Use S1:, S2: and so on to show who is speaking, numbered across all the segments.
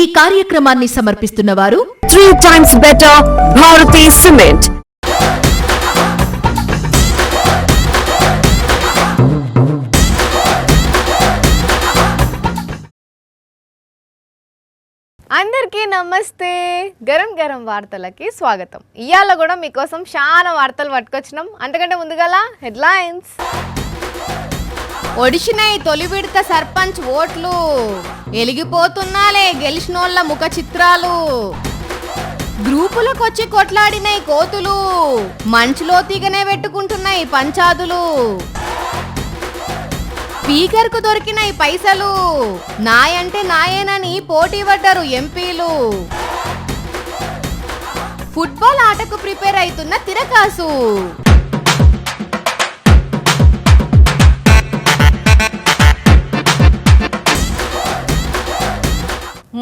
S1: ఈ కార్యక్రమాన్ని సమర్పిస్తున్న వారు
S2: 3 times better Bharati Cement.
S3: అందరికీ నమస్తే. గరం గరం వార్తలకి స్వాగతం. ఇవాళ కూడా మీకోసం చాలా వార్తలు పట్టుకొచ్చినాం. అంతకంటే ముందుగాల హెడ్లైన్స్. ఒడిషినాయి తొలి విడత సర్పంచ్ ఓట్లు, ఎలిగిపోతున్నాలే గెలిచినోళ్ల ముఖ చిత్రాలు, గ్రూపులకొచ్చి కొట్లాడినాయి కోతులు, మంచులో తీగనే పెట్టుకుంటున్నాయి పంచాదులు, స్పీకర్ కు దొరికినాయి పైసలు, నాయంటే నాయేనని పోటీ పడ్డారు ఎంపీలు, ఫుట్బాల్ ఆటకు ప్రిపేర్ అవుతున్న తిరకాసు.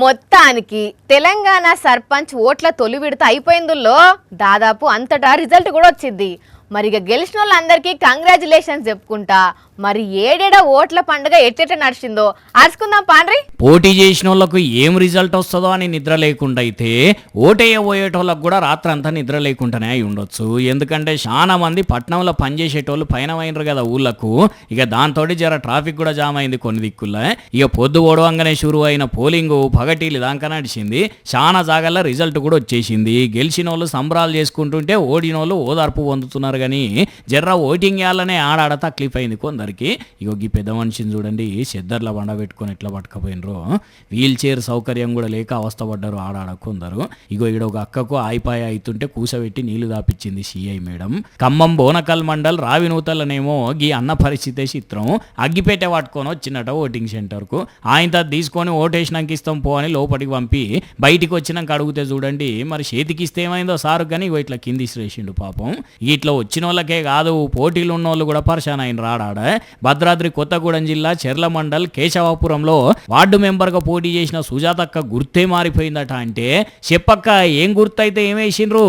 S3: మొత్తానికి తెలంగాణ సర్పంచ్ ఓట్ల తొలి విడత అయిపోయిందుల్లో దాదాపు అంతటా రిజల్ట్ కూడా వచ్చింది. మరి ఇక గెలిచిన వాళ్ళందరికీ కంగ్రాచులేషన్స్ చెప్పుకుంటా మరి ఏడేడా ఓట్ల పండుగ ఎట్టెట్ట నడిచిందో అరుచుకుందాం పాండ్రి.
S4: పోటీ చేసిన వాళ్ళకు ఏం రిజల్ట్ వస్తుందో అని నిద్ర లేకుండా అయితే ఓటేయబోయేటోళ్ళకు కూడా రాత్రి అంతా నిద్ర లేకుండానే అయి ఉండొచ్చు. ఎందుకంటే చాలా మంది పట్టణంలో పనిచేసేటోళ్ళు పైన అయినరు కదా ఊళ్ళకు. ఇక దాంతో జర ట్రాఫిక్ కూడా జామ్ అయింది కొన్ని దిక్కుల్లో. ఇక పొద్దు ఓడవంగానే షురు అయిన పోలింగ్ పగటీలు దాకా నడిచింది. చాలా జాగాల్లో రిజల్ట్ కూడా వచ్చేసింది. గెలిచిన వాళ్ళు సంబరాలు చేసుకుంటుంటే ఓడిన వాళ్ళు ఓదార్పు పొందుతున్నారు. కానీ జర్ర ఓటింగ్ వేయాలనే ఆడాడ తక్లీఫ్ అయింది కొందరికి. ఇగో ఈ పెద్ద మనిషిని చూడండి, చెద్దర్ల బండ పెట్టుకొని ఎట్లా పట్టుకపోయినరో. వీల్ చైర్ సౌకర్యం కూడా లేక అవస్థపడ్డారు ఆడాడ కొందరు. ఇగో ఈడ ఒక అక్కకు ఆయిపాయ అవుతుంటే కూసబెట్టి నీళ్లు దాపిచ్చింది సిఐ మేడం. ఖమ్మం బోనకల్ మండల్ రావినూతలనేమో గీ అన్న పరిస్థితే చిత్రం. అగ్గిపేట పట్టుకొని వచ్చినట ఓటింగ్ సెంటర్కు. ఆయన తీసుకొని ఓటేసినాక ఇస్తాం పో అని లోపలికి పంపి బయటికి వచ్చినాక అడిగితే చూడండి మరి చేతికి ఇస్తే ఏమైందో సారు. కానీ ఇగో ఇట్లా కింది ఇసిరేసిండు పాపం. ఇట్లా వచ్చిన వాళ్ళకే కాదు పోటీలు ఉన్న వాళ్ళు కూడా పరిశాన్ అయిన రాడాడ. భద్రాద్రి కొత్తగూడెం జిల్లా చెర్ల మండల్ కేశవాపురంలో వార్డు మెంబర్గా పోటీ చేసిన సుజాతక్క గుర్తే మారిపోయిందట. అంటే చెప్పక్క ఏం గుర్తయితే ఏమేసిండ్రు?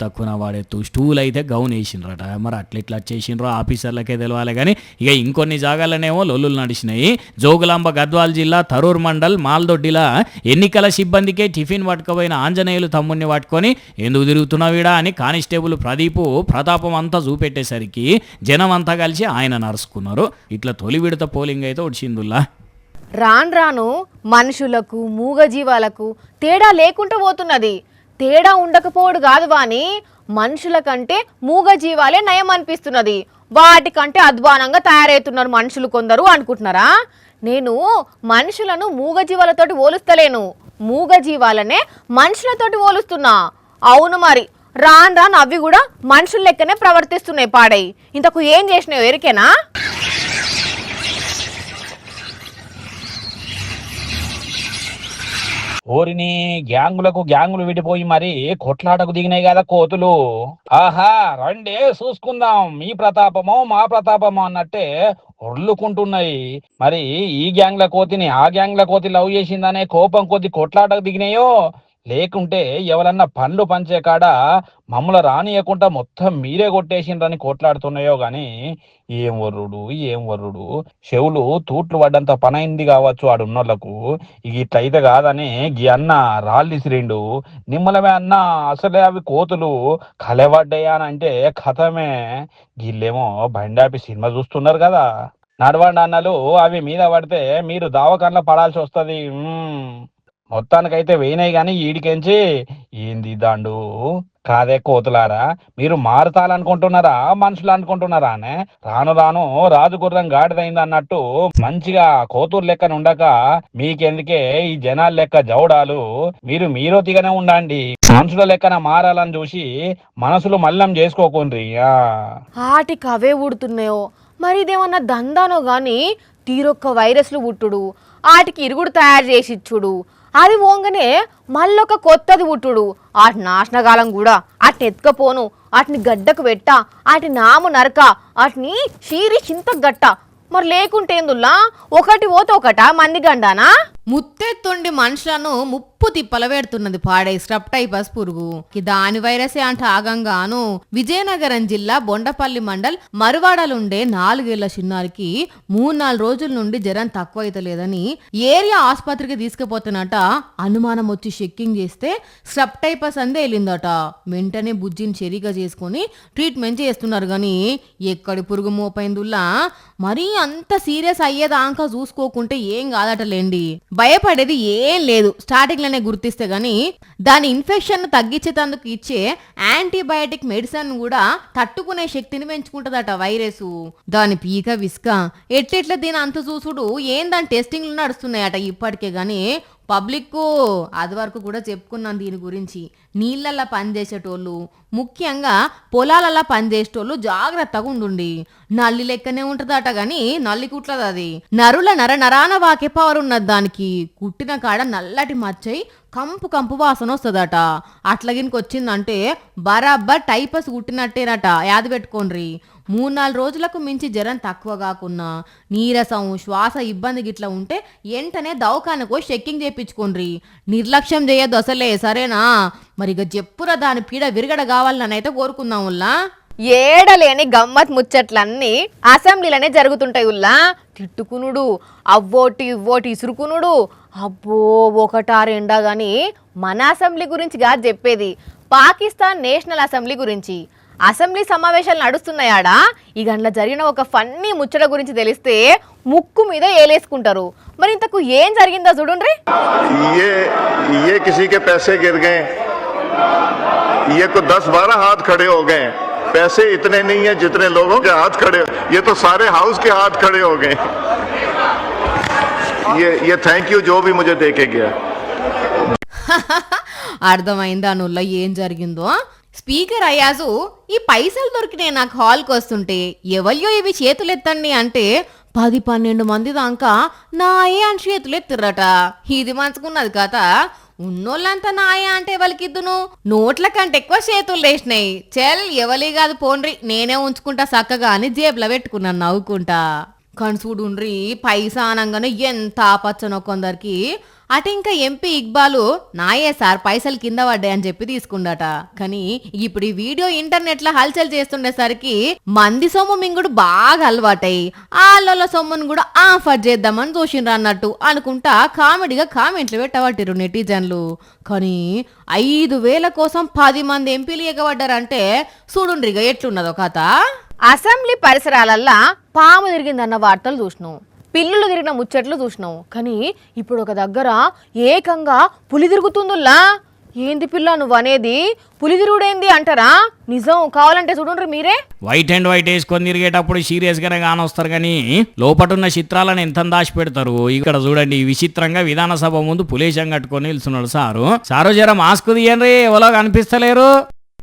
S4: తక్కువ వాడేత్తు స్టూల్ అయితే గౌన్ వేసిండ్రట. మరి అట్లెట్లా చేసిండ్రో ఆఫీసర్లకే తెలవాలి. కానీ ఇక ఇంకొన్ని జాగాలనేమో లొల్లులు నడిచినాయి. జోగులాంబ గద్వాల్ జిల్లా తరూర్ మండల్ మాల్దొడ్డిలా ఎన్నికల సిబ్బందికే టిఫిన్ పట్టుకుపోయిన ఆంజనేయులు తమ్ముడిని పట్టుకొని ఎందుకు తిరుగుతున్నావిడా అని కానిస్టేబుల్ ప్రతాపం అంతా చూపెట్టేసరికి జనం అంతా కలిసి ఆయన నరుచుకున్నారు. ఇట్లా తొలి విడత పోలింగ్ అయితే వచ్చిందుల్లా.
S3: రాను రాను మనుషులకు మూగజీవాలకు తేడా లేకుండా పోతున్నది. తేడా ఉండకపోవడు కాదు వాని మనుషుల కంటే మూగజీవాలే నయం అనిపిస్తున్నది. వాటికంటే అధ్వానంగా తయారవుతున్నారు మనుషులు కొందరు అనుకుంటున్నారా? నేను మనుషులను మూగజీవాలతోటి పోలుస్తలేను, మూగజీవాలనే మనుషులతోటి పోలుస్తున్నా. అవును మరి రాను రాను అవి కూడా మనుషుల లెక్కనే ప్రవర్తిస్తున్నాయి. పాడై ఇంతకు ఏం చేసినావు ఎరికేనా?
S5: ఓరిని గ్యాంగులు విడిపోయి మరి కొట్లాటకు దిగినాయి కదా కోతులు. ఆహా రండే చూసుకుందాం మీ ప్రతాపమో మా ప్రతాపమో అన్నట్టే ఒర్లుకుంటున్నాయి. మరి ఈ గ్యాంగ్ల కోతిని ఆ గ్యాంగ్ల కోతి లవ్ చేసిందనే కోపం కొద్ది కొట్లాటకు దిగినాయో, లేకుంటే ఎవరన్నా పండ్లు పంచే కాడ మమ్మల్ని రానియకుండా మొత్తం మీరే కొట్టేసిండ్రని కొట్లాడుతున్నాయో గాని ఏం వర్రుడు చెవులు తూట్లు పడ్డంత పనైంది కావచ్చు ఆడున్నోళ్లకు. ఇక ఇట్లయితే కాదని గీ అన్న రాళ్ళిసిరిండు. నిమ్మలమే అన్న అసలే అవి కోతులు కలవడ్డాయా అని అంటే కథమే. వీళ్ళేమో బండాపి సినిమా చూస్తున్నారు కదా. నడవండి అన్నలు, అవి మీద పడితే మీరు దావకాన్లో పడాల్సి వస్తుంది. మొత్తానికైతే వేయినాయి కానీ ఈడికెంచి ఏంది దాండు కాదే కోతులారా, మీరు మారుతాలనుకుంటున్నారా మనుషులు అనుకుంటున్నారా అనే? రాను రాను రాజుగుర్రం గాడిదైంది అన్నట్టు మంచిగా కోతురు లెక్కన ఉండక మీకెందుకే ఈ జనాల లెక్క జవడాలు. మీరు తీగనే ఉండండి. మనుషుల లెక్కన మారాలని చూసి మనసులు మల్లం చేసుకోకుండ్రి.
S3: ఆటికి అవే ఊడుతున్నాయో మరి ఇదేమన్నా దందానో గాని తీరొక్క వైరస్లు పుట్టుడు, ఆటికి ఇరుగుడు తయారు చేసి ఇచ్చుడు, అది పోగానే మళ్ళొక కొత్తది పుట్టుడు, ఆటి నాశనకాలం కూడా అట్ని ఎత్తుకపోను, వాటిని గడ్డకు పెట్ట, వాటి నాము నరక, వాటిని షీరి చింత గట్ట. మరి లేకుంటే ఏందుల్లా ఒకటి పోతే ఒకట మంది గండానా? ముత్తెత్తుండి మనుషులను ముప్పు తిప్పల పెడుతున్నది పాడే స్ట్రెప్టైపస్ పురుగు. దాని వైరసే అంట ఆగంగాను విజయనగరం జిల్లా బొండపల్లి మండల్ మరువాడలుండే 4 ఏళ్ల చిన్నారికి 3-4 రోజుల నుండి జ్వరం తక్కువ అయితలేదని ఏరియా ఆసుపత్రికి తీసుకుపోతున్నట అనుమానం వచ్చి చెక్కింగ్ చేస్తే స్ట్రెప్టైపస్ అందే వెళ్ళిందట. వెంటనే బుజ్జిని చెరిగా చేసుకుని ట్రీట్మెంట్ చేస్తున్నారు గాని ఎక్కడి పురుగు మోపైందుల్లా మరీ అంత సీరియస్ అయ్యేదాకా చూసుకోకుంటే ఏం కాదటలేండి. భయపడేది ఏం లేదు, స్టార్టింగ్ లోనే గుర్తిస్తే గానీ దాని ఇన్ఫెక్షన్ తగ్గించేందుకు ఇచ్చే యాంటీబయాటిక్ మెడిసిన్ కూడా తట్టుకునే శక్తిని పెంచుకుంటదట వైరస్. దాని పీక విస్క ఎట్లెట్ల దీని అంత చూసుడు ఏందని టెస్టింగ్లు నడుస్తున్నాయట ఇప్పటికే. గానీ పబ్లిక్ అది వరకు కూడా చెప్పుకున్నాను దీని గురించి. నీళ్ళల్లో పనిచేసేటోళ్ళు, ముఖ్యంగా పొలాలలో పనిచేసేటోళ్ళు జాగ్రత్తగా ఉండుండి. నల్లి లెక్కనే ఉంటుందట గాని నల్లి కుట్లది అది. నరాన వాకే పవర్ ఉన్నది దానికి. కుట్టిన కాడ నల్లటి మచ్చై కంపు వాసన వస్తుందట. అట్లాగినికి వచ్చిందంటే బరాబర్ టైపస్ కుట్టినట్టేనట. యాది పెట్టుకోండ్రి. 3-4 రోజులకు మించి జ్వరం తక్కువ కాకున్నా, నీరసం, శ్వాస ఇబ్బంది గిట్లా ఉంటే వెంటనే దవాఖానకు చెక్కింగ్ చేయించుకోండ్రి. నిర్లక్ష్యం చేయొద్దు అసలే, సరేనా? మరి ఇక చెప్పురా దాని పీడ విరగడ కావాలని అయితే కోరుకుందాం. ఉల్లా ఏడలేని గమ్మత్ ముచ్చట్లన్నీ అసెంబ్లీలోనే జరుగుతుంటాయి. ఉల్లా తిట్టుకునుడు, అవ్వోటి ఇవ్వోటి ఇసురుకునుడు, అబ్బో ఒకటా రెండా గాని మన అసెంబ్లీ గురించి కాదు చెప్పేది, పాకిస్తాన్ నేషనల్ అసెంబ్లీ గురించి. అసెంబ్లీ సమావేశాలు నడుస్తున్నాయాడా ఈ గంటల జరిగిన ఒక ఫన్నీ ముచ్చట గురించి తెలిస్తే ముక్కు మీద ఏలేసుకుంటారు. మరి ఇంతకు ఏం జరిగిందో చూడండి.
S6: ये किसी के पैसे गिर गए, ये को 10-12 हाथ खड़े हो गए. पैसे इतने नहीं है जितने लोगों के हाथ खड़े, ये तो सारे हाउस के हाथ खड़े हो गए. ये थैंक यू जो भी मुझे देके गया.
S3: అర్థమైందా నువ్వులా ఏం జరిగిందో? స్పీకర్ అయ్యాజు ఈ పైసలు దొరికినాయి నాకు హాల్కి వస్తుంటే ఎవరియో ఇవి చేతులెత్తండి అంటే 10-12 మంది దాకా నాయే అని చేతులెత్తిర్రట. ఇది మంచుకున్నది కదా. ఉన్నోళ్ళంతా నాయ అంటే ఎవరికిద్దును? నోట్ల కంటే ఎక్కువ చేతులు లేచినాయి. చెల్ ఎవలి కాదు పోండ్రి, నేనే ఉంచుకుంటా చక్కగా అని జేబులో పెట్టుకున్నాను నవ్వుకుంటా. కానీ చూడుండ్రి పైసా అనగానే ఎంత ఆపచ్చనో కొందరికి. అటు ఇంకా ఎంపీ ఇక్బాలు నాయే సార్ పైసలు కింద పడ్డాయి అని చెప్పి తీసుకుండట. కానీ ఇప్పుడు ఈ వీడియో ఇంటర్నెట్ లో హల్చల్ చేస్తుండేసరికి మంది సొమ్ము మింగుడు బాగా అలవాటయి ఆళ్ళ సొమ్మును కూడా ఆఫర్ చేద్దామని చూసిండ్రు అన్నట్టు అనుకుంటా కామెడీగా కామెంట్లు పెట్టబట్టిరు నెటిజన్లు. కానీ 5,000 కోసం 10 మంది ఎంపీలు ఎగబడ్డారంటే చూడుండ్రిగా ఎట్లున్నదో కథ. అసెంబ్లీ పరిసరాలల్లా పాము తిరిగిందన్న వార్తలు చూసినాం, పిల్లులు తిరిగిన ముచ్చట్లు చూసినాం. కానీ ఇప్పుడు ఒక దగ్గర ఏకంగా పులి తిరుగుతుందిలా. ఏంది పిల్ల నువ్వు అనేది? పులి తిరుగుడేంది అంటారా? నిజం కావాలంటే చూడండి మీరే.
S4: వైట్ అండ్ వైట్ వేసుకొని తిరిగేటప్పుడు సీరియస్ గానే కానొస్తారు కానీ లోపటున్న చిత్రాలను ఎంత దాచి పెడతారు. ఇక్కడ చూడండి విచిత్రంగా విధానసభ ముందు పులేశం కట్టుకొని నిల్చున్నాడు సారు జర మాస్క్ తీయండి, ఎవరో కనిపిస్తలేరు.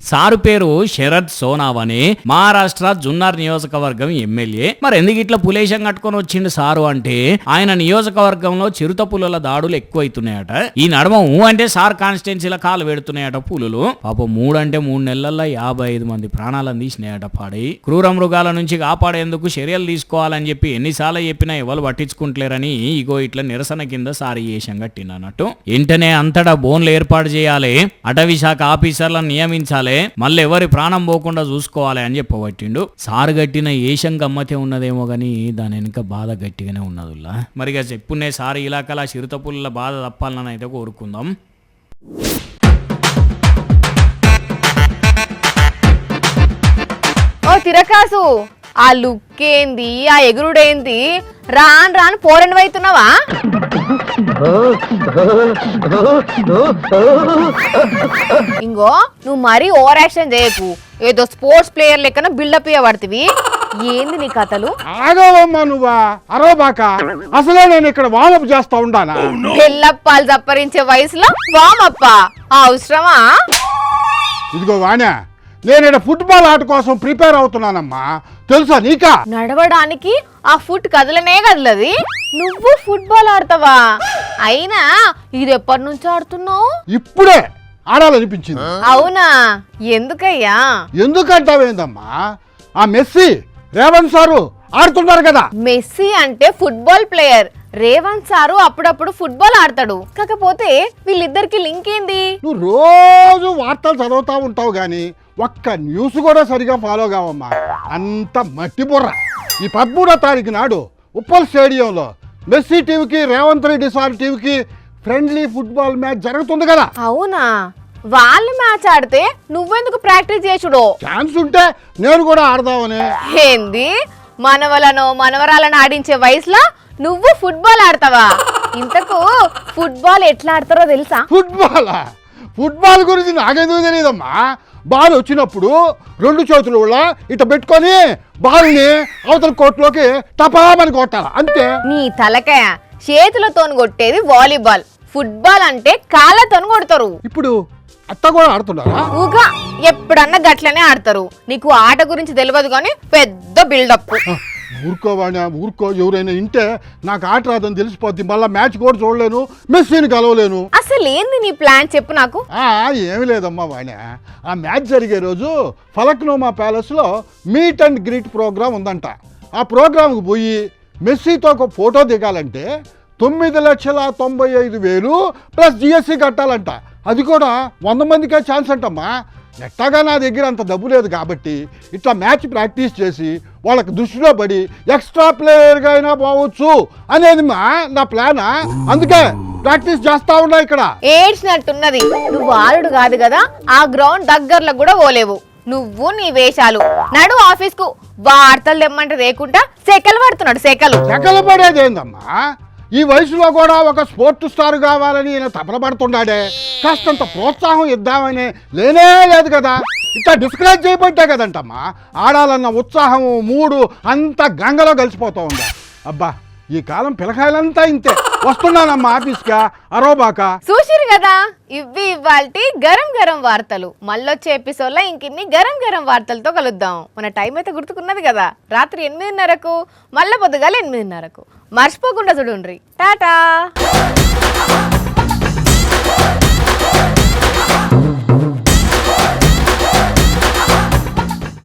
S4: సారు పేరు శరద్ సోనావనే, మహారాష్ట్ర జున్నార్ నియోజకవర్గం ఎమ్మెల్యే. మరి ఎందుకు ఇట్లా పులేశం కట్టుకొని వచ్చిండు సారు అంటే ఆయన నియోజకవర్గంలో చిరుత పులుల దాడులు ఎక్కువైతున్నాయట. ఈ నడమ అంటే సార్ కాన్స్టిట్యున్సీల కాలు పెడుతున్నాయట పులులు. పాపం 3 నెలల్లో 55 మంది ప్రాణాలను తీసినాయట. పాడి క్రూర మృగాల నుంచి కాపాడేందుకు చర్యలు తీసుకోవాలని చెప్పి ఎన్నిసార్లు చెప్పినా ఎవరు పట్టించుకుంటలేరని ఇగో ఇట్లా నిరసన కింద సారి ఏషం కట్టినట్టు. వెంటనే అంతటా బోన్లు ఏర్పాటు చేయాలి, అటవీ శాఖ ఆఫీసర్లను నియమించాలి, మళ్ళీ ఎవరి ప్రాణం పోకుండా చూసుకోవాలి అని చెప్పబట్టిండు. సారు గట్టిన ఏషం గమ్మతే ఉన్నదేమో గానీ దాని వెనుక బాధ గట్టిగానే ఉన్నదిలా. మరిగా చెప్పునే సారు ఇలాకలా చిరుతపుల్ల బాధ తప్పాలని అయితే కోరుకుందాం.
S3: ఓ తిరకాసు, ఆ లుక్ ఏంది, ఆ ఎగురుడేంది? రాను పోరెండు అవుతున్నావా? ఇంగో నువ్వు మరీ ఓవర్ యాక్షన్ చేయకు. ఏదో స్పోర్ట్స్ ప్లేయర్ లెక్కన బిల్డప్ ఇవ్వబడుతుంది. ఏంది నీ కథలు?
S7: ఆగవమ్మా నువ్వా, అరవబాక. అసలే నేను ఇక్కడ వామప్ చేస్తా ఉండానా?
S3: ఎల్లప్పాలు చప్పరించే వయసులో వామప్ప అవసరమా?
S7: ఇదిగో వాణ్యా, నేను ఇక్కడ ఫుట్బాల్ ఆట కోసం ప్రిపేర్ అవుతున్నానమ్మా, తెలుసా నీకా?
S3: నడవడానికి ఆ ఫుట్ కదలనే కదలది. నువ్వు ఫుట్బాల్ ఆడతావా? అయినా ఇది ఎప్పటి నుంచి ఆడుతున్నావు?
S7: ఇప్పుడే ఆడాలనిపించింది.
S3: అవునా? ఎందుకయ్యా?
S7: ఎందుకంటావేందమ్మా, ఆ మెస్సీ రేవంత్ సారు ఆడుతున్నారు కదా.
S3: మెస్సీ అంటే ఫుట్బాల్ ప్లేయర్, రేవంత్ సారు అప్పుడప్పుడు ఫుట్బాల్ ఆడతాడు, కాకపోతే వీళ్ళిద్దరికి లింక్ ఏంది?
S7: నువ్వు రోజు వార్తలు చదువుతూ ఉంటావు కానీ ఒక్క న్యూస్ కూడా సరిగా ఫాలో కావమ్మా. అంత మట్టి బుర్ర. ఈ 13వ తారీఖు నాడు ఉప్పల్ స్టేడియంలో మెస్సీ టీంకి రేవంత్ రెడ్డి సార్ టీంకి ఫ్రెండ్లీ ఫుట్బాల్ మ్యాచ్ జరుగుతుంది కదా.
S3: అవునా? వాళ్ళు మ్యాచ్ ఆడితే నువ్వెందుకు ప్రాక్టీస్ చేసుడో?
S7: ఛాన్స్ ఉంటే నేను కూడా ఆడదామని.
S3: ఏంది, మనవలను మనవరాలను ఆడించే వయసులో నువ్వు ఫుట్బాల్ ఆడతావా? ఇంతకు ఫుట్బాల్ ఎట్లా ఆడతారో తెలుసా?
S7: ఫుట్బాల్ గురించి నాకెందుకు తెలియదమ్మా. బాల్ వచ్చినప్పుడు 2 చేతులు ఇట పెట్టుకొని బాల్ని అవతల కోర్టులోకి టపామని కొట్టాలి అంతే.
S3: నీ తలకాయ, చేతులతో కొట్టేది వాలీబాల్, ఫుట్బాల్ అంటే కాళ్ళతో కొడతారు.
S7: ఇప్పుడు అట్ట కూడా ఆడుతున్నారా?
S3: ఊగా ఎప్పుడన్నా గట్లనే ఆడతారు. నీకు ఆట గురించి తెలియదు కానీ పెద్ద బిల్డప్.
S7: ఊరుకోవాణా, ఊరుకో. ఎవరైనా ఇంటే నాకు ఆట రాదని తెలిసిపోద్ది. మళ్ళీ మ్యాచ్ కూడా చూడలేను, మెస్సీని కలవలేను.
S3: అసలు ఏంది నీ ప్లాన్ చెప్పు నాకు.
S7: ఏమి లేదమ్మా వాణి. ఆ మ్యాచ్ జరిగే రోజు ఫలక్నుమా ప్యాలెస్లో మీట్ అండ్ గ్రీట్ ప్రోగ్రాం ఉందంట. ఆ ప్రోగ్రాంకి పోయి మెస్సీతో ఒక ఫోటో దిగాలంటే 9,95,000 ప్లస్ GST కట్టాలంట. అది కూడా 100 మందికే ఛాన్స్ అంటమ్మా. ఎట్టాగా నా దగ్గర అంత డబ్బు లేదు కాబట్టి ఇట్లా మ్యాచ్ ప్రాక్టీస్ చేసి వాళ్ళకి దృష్టిలో పడి ఎక్స్ట్రా ప్లేయర్గా అయినా పోవచ్చు అనేది నా ప్లాన్. అందుకే ప్రాక్టీస్ చేస్తా ఉన్నా ఇక్కడ.
S3: ఏడ్చినట్టున్నది. నువ్వు ఆరుడు కాదు కదా, ఆ గ్రౌండ్ దగ్గరలో కూడా పోలేవు. నువ్వు నీ వేషాలు. నడు ఆఫీస్ కు. వార్తలు తెమ్మంటే లేకుండా సెకలు పడుతున్నాడు.
S7: సెకలు పడేది ఏందమ్మా? ఈ వయసులో కూడా ఒక స్పోర్ట్ స్టార్ కావాలని ఈయన తపన పడుతున్నాడే. కాస్తంత ప్రోత్సాహం ఇద్దామని లేనే లేదు కదా. ఇట్లా డిస్కరేజ్ చేయబట్టే కదంటమ్మా ఆడాలన్న ఉత్సాహము మూడు అంతా గంగలో కలిసిపోతూ ఉందా. అబ్బా, ఈ కాలం పిల్లకాయలంతా ఇంతే. వస్తున్నానమ్మా ఆఫీస్గా, అరోబాక.
S3: చూసిరు కదా, ఇవాల్టి గరం గరం వార్తలు. మళ్ళొచ్చే ఎపిసోడ్లో ఇంకిన్ని గరం గరం వార్తలతో కలుద్దాం. మన టైం అయితే గుర్తుకున్నది కదా, రాత్రి 8:30కు, మళ్ళీ పొద్దుగాల 8:30కు. మర్చిపోకుండా చూడుండ్రి. టాటా.